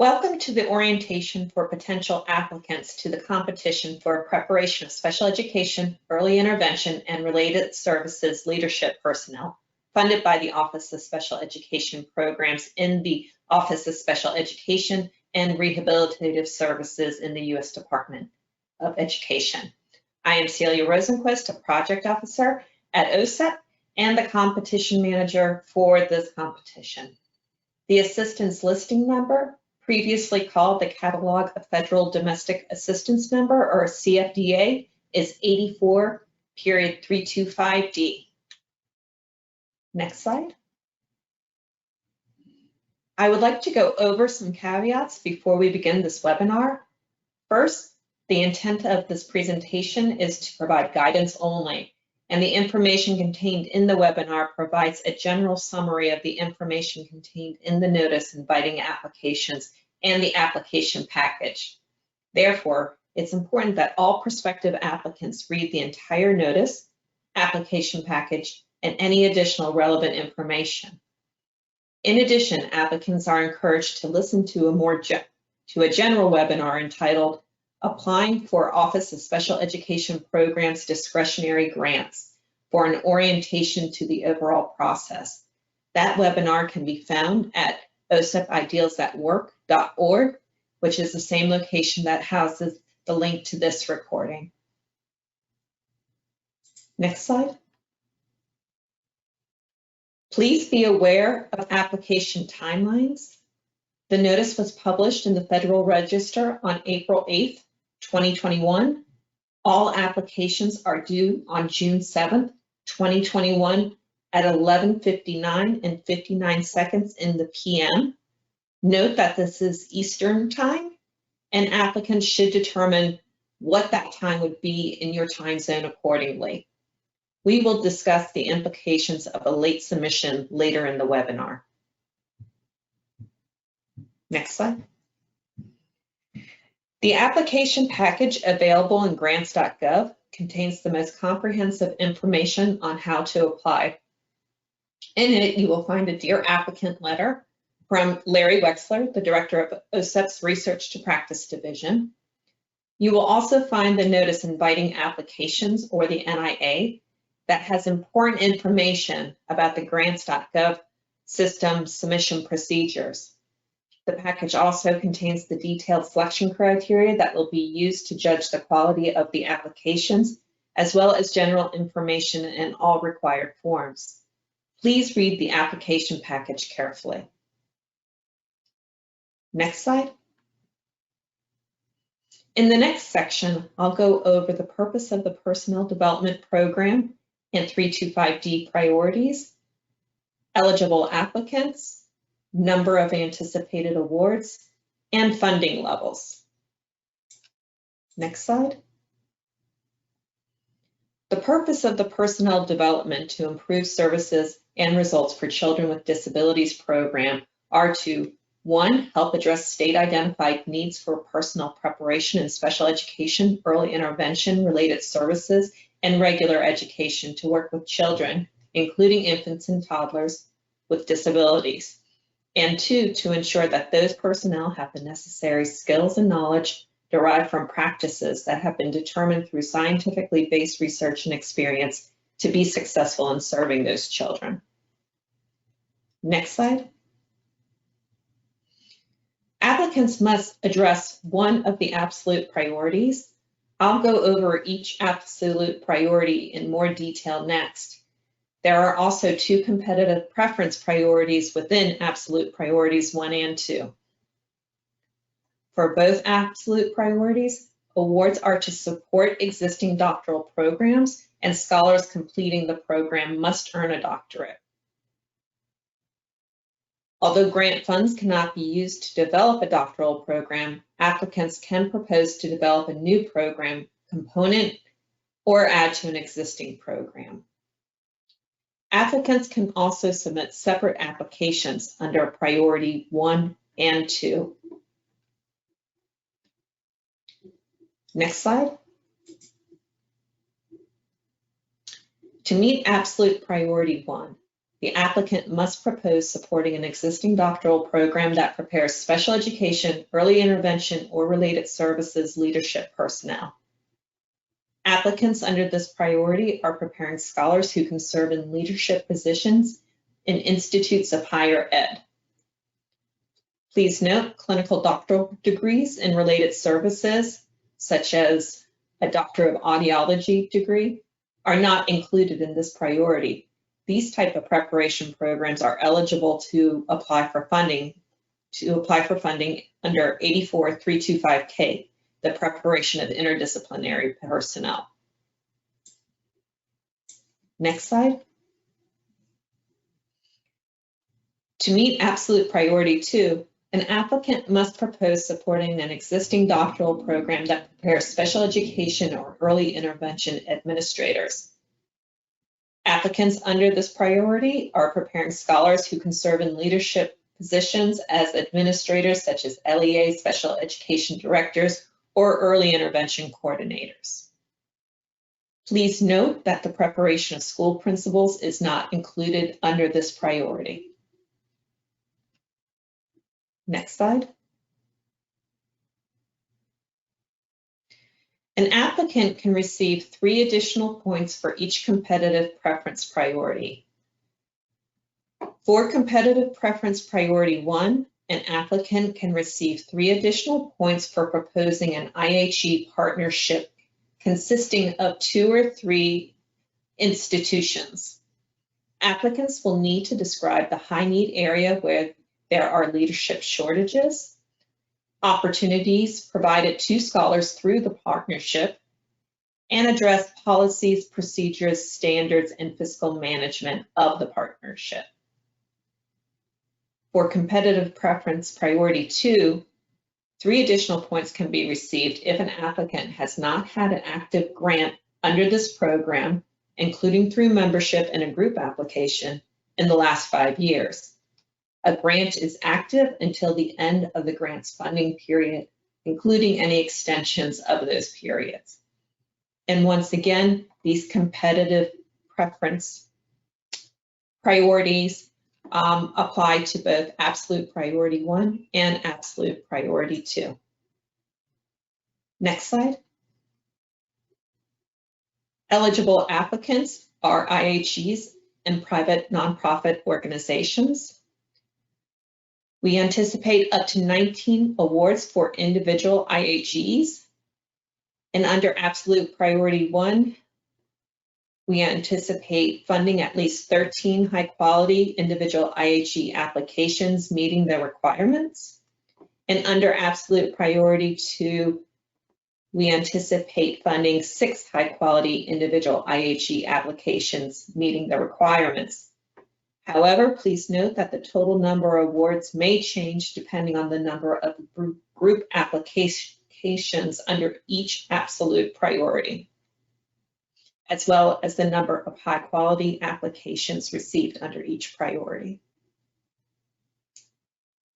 Welcome to the orientation for potential applicants to the competition for preparation of special education, early intervention, and related services leadership personnel, funded by the Office of Special Education Programs in the Office of Special Education and Rehabilitative Services in the U.S. Department of Education. I am Celia Rosenquist, a project officer at OSEP and the competition manager for this competition. The assistance listing number, previously called the Catalog of Federal Domestic Assistance Number, or CFDA, is 84.325D. Next slide. I would like to go over some caveats before we begin this webinar. First, the intent of this presentation is to provide guidance only, and the information contained in the webinar provides a general summary of the information contained in the notice inviting applications and the application package. Therefore, it's important that all prospective applicants read the entire notice, application package, and any additional relevant information. In addition, applicants are encouraged to listen to a general webinar entitled Applying for Office of Special Education Programs Discretionary Grants for an orientation to the overall process. That webinar can be found at osepideals@work.org, which is the same location that houses the link to this recording. Next slide. Please be aware of application timelines. The notice was published in the Federal Register on April 8th, 2021. All applications are due on June 7th, 2021 at 11:59 and 59 seconds in the PM. Note that this is Eastern time, and applicants should determine what that time would be in your time zone accordingly. We will discuss the implications of a late submission later in the webinar. Next slide. The application package available in grants.gov contains the most comprehensive information on how to apply. In it, you will find a Dear Applicant letter from Larry Wexler, the director of OSEP's Research to Practice Division. You will also find the notice inviting applications, or the NIA, that has important information about the grants.gov system submission procedures. The package also contains the detailed selection criteria that will be used to judge the quality of the applications, as well as general information in all required forms. Please read the application package carefully. Next slide. In the next section, I'll go over the purpose of the Personnel Development Program and 325D priorities, eligible applicants, number of anticipated awards, and funding levels. Next slide. The purpose of the Personnel Development to Improve Services and Results for Children with Disabilities program are to 1, help address state-identified needs for personnel preparation in special education, early intervention, related services, and regular education to work with children, including infants and toddlers with disabilities. And 2, to ensure that those personnel have the necessary skills and knowledge derived from practices that have been determined through scientifically based research and experience to be successful in serving those children. Next slide. Applicants must address one of the absolute priorities. I'll go over each absolute priority in more detail next. There are also 2 competitive preference priorities within absolute priorities 1 and 2. For both absolute priorities, awards are to support existing doctoral programs, and scholars completing the program must earn a doctorate. Although grant funds cannot be used to develop a doctoral program, applicants can propose to develop a new program component or add to an existing program. Applicants can also submit separate applications under priority 1 and 2. Next slide. To meet absolute priority 1, the applicant must propose supporting an existing doctoral program that prepares special education, early intervention, or related services leadership personnel. Applicants under this priority are preparing scholars who can serve in leadership positions in institutes of higher ed. Please note, clinical doctoral degrees in related services, such as a Doctor of Audiology degree, are not included in this priority. These type of preparation programs are eligible to apply for funding under 84325K, the preparation of interdisciplinary personnel. Next slide. To meet absolute priority 2, an applicant must propose supporting an existing doctoral program that prepares special education or early intervention administrators. Applicants under this priority are preparing scholars who can serve in leadership positions as administrators, such as LEA, special education directors, or early intervention coordinators. Please note that the preparation of school principals is not included under this priority. Next slide. An applicant can receive 3 additional points for each competitive preference priority. For competitive preference priority 1, an applicant can receive 3 additional points for proposing an IHE partnership consisting of 2 or 3 institutions. Applicants will need to describe the high need area where there are leadership shortages, opportunities provided to scholars through the partnership, and address policies, procedures, standards, and fiscal management of the partnership. For competitive preference priority 2, 3 additional points can be received if an applicant has not had an active grant under this program, including through membership in a group application, in the last 5 years. A grant is active until the end of the grant's funding period, including any extensions of those periods. And once again, these competitive preference priorities apply to both absolute priority 1 and absolute priority 2. Next slide. Eligible applicants are IHEs and private nonprofit organizations. We anticipate up to 19 awards for individual IHEs. And under absolute priority 1, we anticipate funding at least 13 high-quality individual IHE applications meeting the requirements. And under absolute priority 2, we anticipate funding 6 high-quality individual IHE applications meeting the requirements. However, please note that the total number of awards may change depending on the number of group applications under each absolute priority, as well as the number of high-quality applications received under each priority.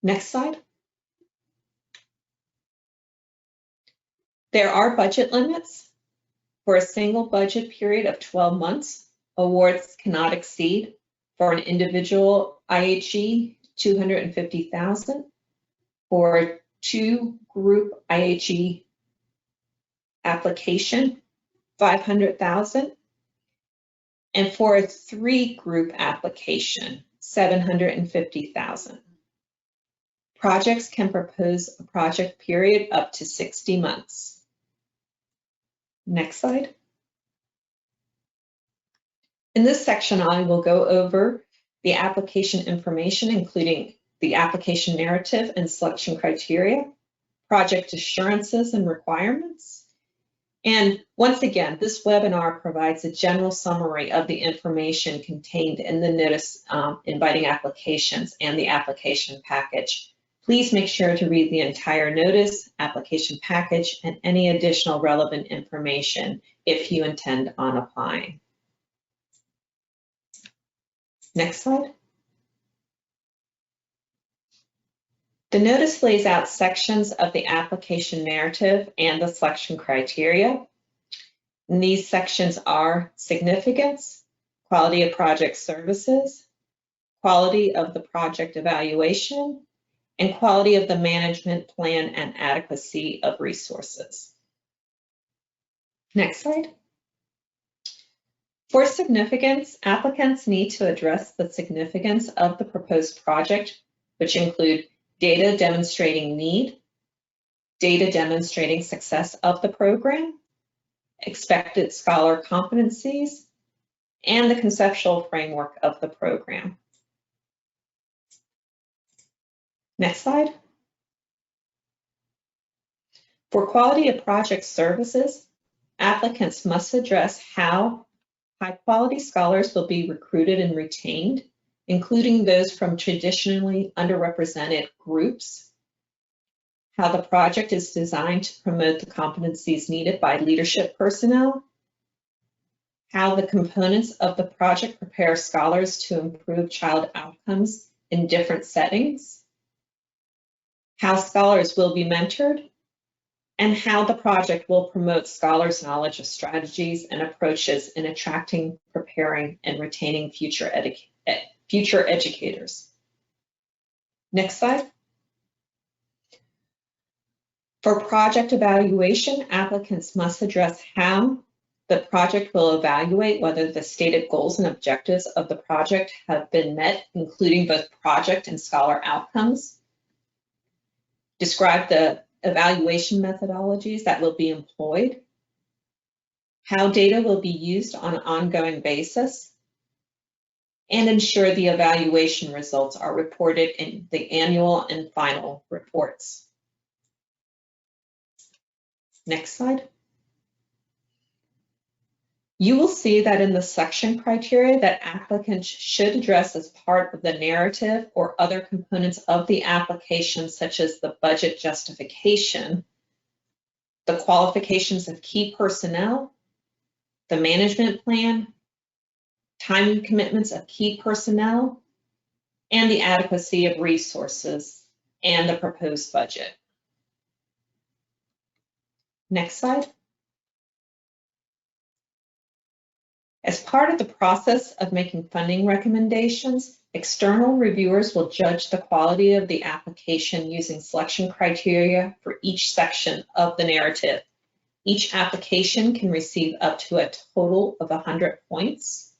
Next slide. There are budget limits. For a single budget period of 12 months, awards cannot exceed, for an individual IHE, $250,000. For a 2-group IHE application, $500,000. And for a 3-group application, $750,000. Projects can propose a project period up to 60 months. Next slide. In this section, I will go over the application information, including the application narrative and selection criteria, project assurances and requirements. And once again, this webinar provides a general summary of the information contained in the notice inviting applications and the application package. Please make sure to read the entire notice, application package, and any additional relevant information if you intend on applying. Next slide. The notice lays out sections of the application narrative and the selection criteria. And these sections are significance, quality of project services, quality of the project evaluation, and quality of the management plan and adequacy of resources. Next slide. For significance, applicants need to address the significance of the proposed project, which include data demonstrating need, data demonstrating success of the program, expected scholar competencies, and the conceptual framework of the program. Next slide. For quality of project services, applicants must address how high-quality scholars will be recruited and retained, including those from traditionally underrepresented groups, how the project is designed to promote the competencies needed by leadership personnel, how the components of the project prepare scholars to improve child outcomes in different settings, how scholars will be mentored, and how the project will promote scholars' knowledge of strategies and approaches in attracting, preparing, and retaining future educators. Next slide. For project evaluation, applicants must address how the project will evaluate whether the stated goals and objectives of the project have been met, including both project and scholar outcomes. Describe the evaluation methodologies that will be employed, how data will be used on an ongoing basis, and ensure the evaluation results are reported in the annual and final reports. Next slide. You will see that in the section criteria that applicants should address as part of the narrative or other components of the application, such as the budget justification, the qualifications of key personnel, the management plan, time commitments of key personnel, and the adequacy of resources and the proposed budget. Next slide. As part of the process of making funding recommendations, external reviewers will judge the quality of the application using selection criteria for each section of the narrative. Each application can receive up to a total of 100 points,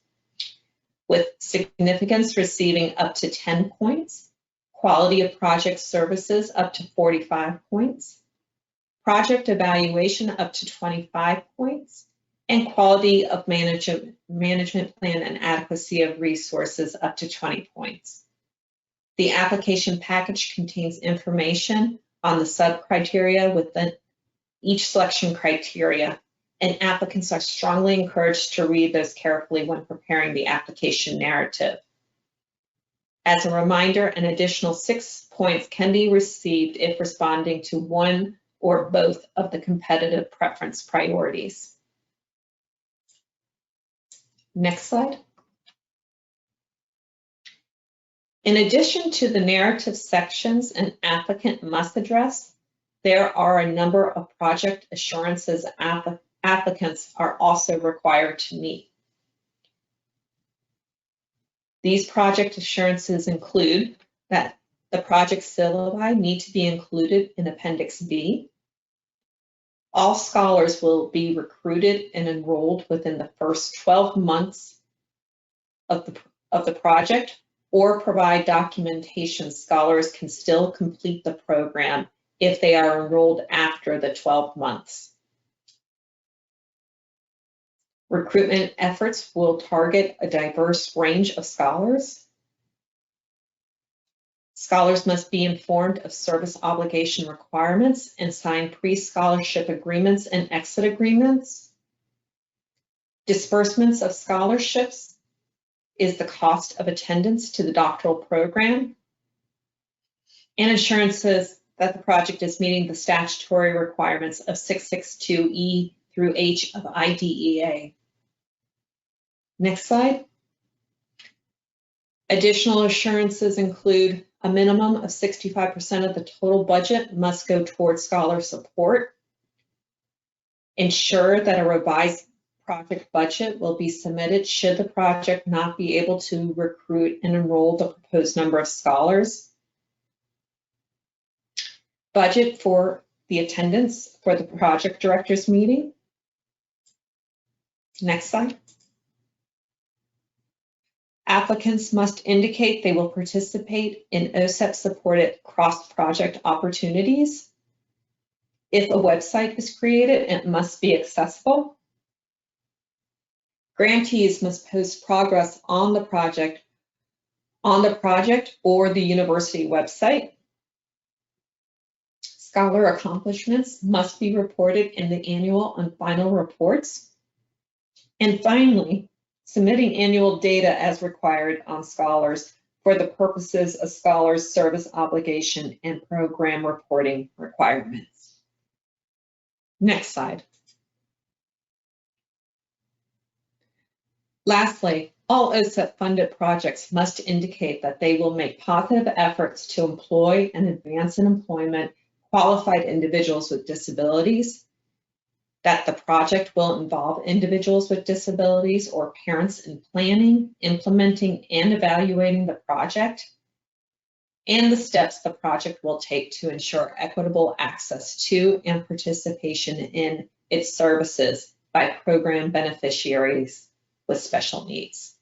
with significance receiving up to 10 points, quality of project services up to 45 points, project evaluation up to 25 points, and quality of management plan and adequacy of resources up to 20 points. The application package contains information on the sub-criteria within each selection criteria, and applicants are strongly encouraged to read those carefully when preparing the application narrative. As a reminder, an additional 6 points can be received if responding to one or both of the competitive preference priorities. Next slide. In addition to the narrative sections an applicant must address, there are a number of project assurances applicants are also required to meet. These project assurances include that the project syllabi need to be included in Appendix B. All scholars will be recruited and enrolled within the first 12 months of the project, or provide documentation scholars can still complete the program if they are enrolled after the 12 months. Recruitment efforts will target a diverse range of scholars. Scholars must be informed of service obligation requirements and sign pre-scholarship agreements and exit agreements. Disbursements of scholarships is the cost of attendance to the doctoral program, and assurances that the project is meeting the statutory requirements of 662E through H of IDEA. Next slide. Additional assurances include a minimum of 65% of the total budget must go towards scholar support. Ensure that a revised project budget will be submitted should the project not be able to recruit and enroll the proposed number of scholars. Budget for the attendance for the project director's meeting. Next slide. Applicants must indicate they will participate in OSEP-supported cross-project opportunities. If a website is created, it must be accessible. Grantees must post progress on the project or the university website. Scholar accomplishments must be reported in the annual and final reports. And finally, submitting annual data as required on scholars for the purposes of scholars' service obligation and program reporting requirements. Next slide. Lastly, all OSEP-funded projects must indicate that they will make positive efforts to employ and advance in employment qualified individuals with disabilities, that the project will involve individuals with disabilities or parents in planning, implementing, and evaluating the project, and the steps the project will take to ensure equitable access to and participation in its services by program beneficiaries with special needs.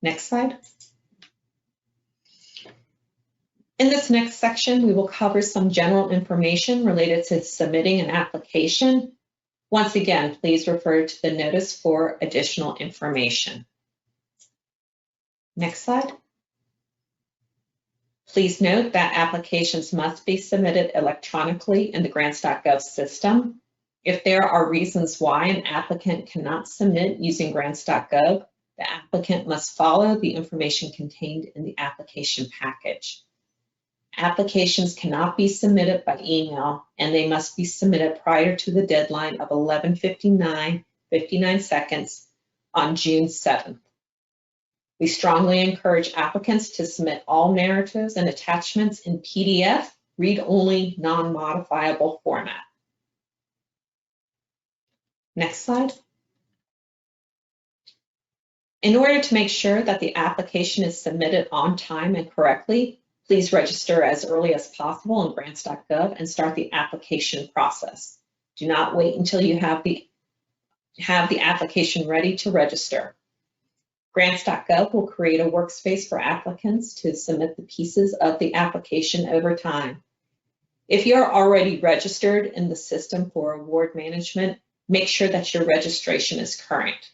Next slide. In this next section, we will cover some general information related to submitting an application. Once again, please refer to the notice for additional information. Next slide. Please note that applications must be submitted electronically in the grants.gov system. If there are reasons why an applicant cannot submit using grants.gov, the applicant must follow the information contained in the application package. Applications cannot be submitted by email, and they must be submitted prior to the deadline of 11:59 on June 7th. We strongly encourage applicants to submit all narratives and attachments in PDF, read-only, non-modifiable format. Next slide. In order to make sure that the application is submitted on time and correctly, please register as early as possible in grants.gov and start the application process. Do not wait until you have the application ready to register. Grants.gov will create a workspace for applicants to submit the pieces of the application over time. If you're already registered in the system for award management, make sure that your registration is current.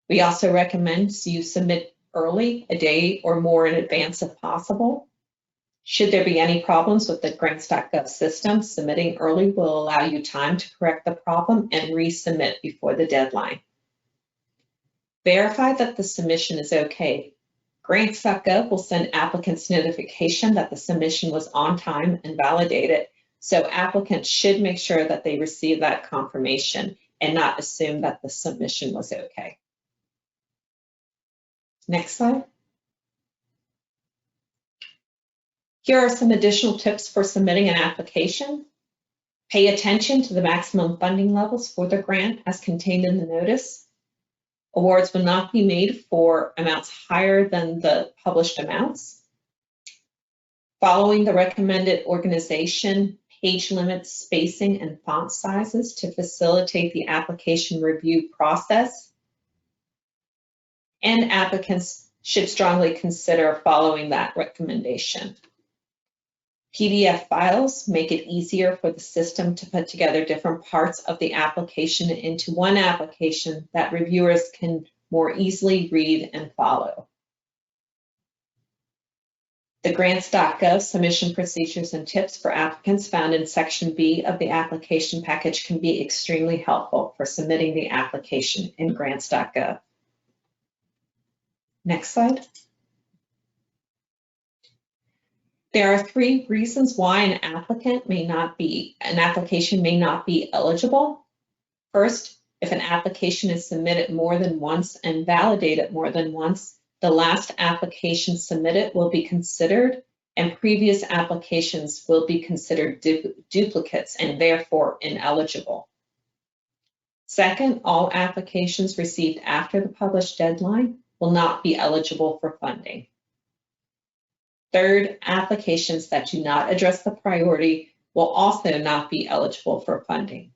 We also recommend you submit early, a day or more in advance if possible. Should there be any problems with the grants.gov system, submitting early will allow you time to correct the problem and resubmit before the deadline. Verify that the submission is okay. Grants.gov will send applicants notification that the submission was on time and validated, so applicants should make sure that they receive that confirmation and not assume that the submission was okay. Next slide. Here are some additional tips for submitting an application. Pay attention to the maximum funding levels for the grant as contained in the notice. Awards will not be made for amounts higher than the published amounts. Following the recommended organization, page limits, spacing, and font sizes to facilitate the application review process. And applicants should strongly consider following that recommendation. PDF files make it easier for the system to put together different parts of the application into one application that reviewers can more easily read and follow. The grants.gov submission procedures and tips for applicants found in Section B of the application package can be extremely helpful for submitting the application in grants.gov. Next slide. There are 3 reasons why an application may not be eligible. First, if an application is submitted more than once and validated more than once, the last application submitted will be considered, and previous applications will be considered duplicates and therefore ineligible. Second, all applications received after the published deadline will not be eligible for funding. Third, applications that do not address the priority will also not be eligible for funding.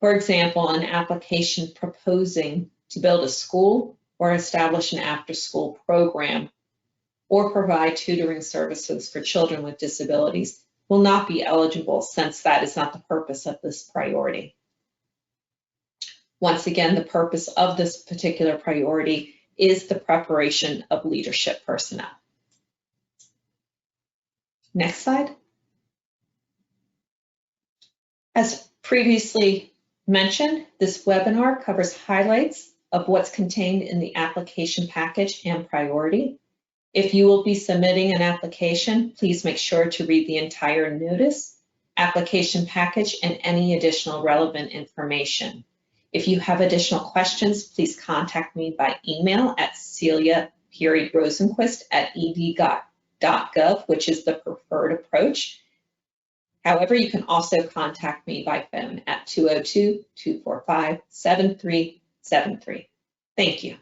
For example, an application proposing to build a school or establish an after-school program or provide tutoring services for children with disabilities will not be eligible, since that is not the purpose of this priority. Once again, the purpose of this particular priority is the preparation of leadership personnel. Next slide. As previously mentioned, this webinar covers highlights of what's contained in the application package and priority. If you will be submitting an application, please make sure to read the entire notice, application package, and any additional relevant information. If you have additional questions, please contact me by email at celia.rosenquist@ed.gov, which is the preferred approach. However, you can also contact me by phone at 202-245-7373. Thank you.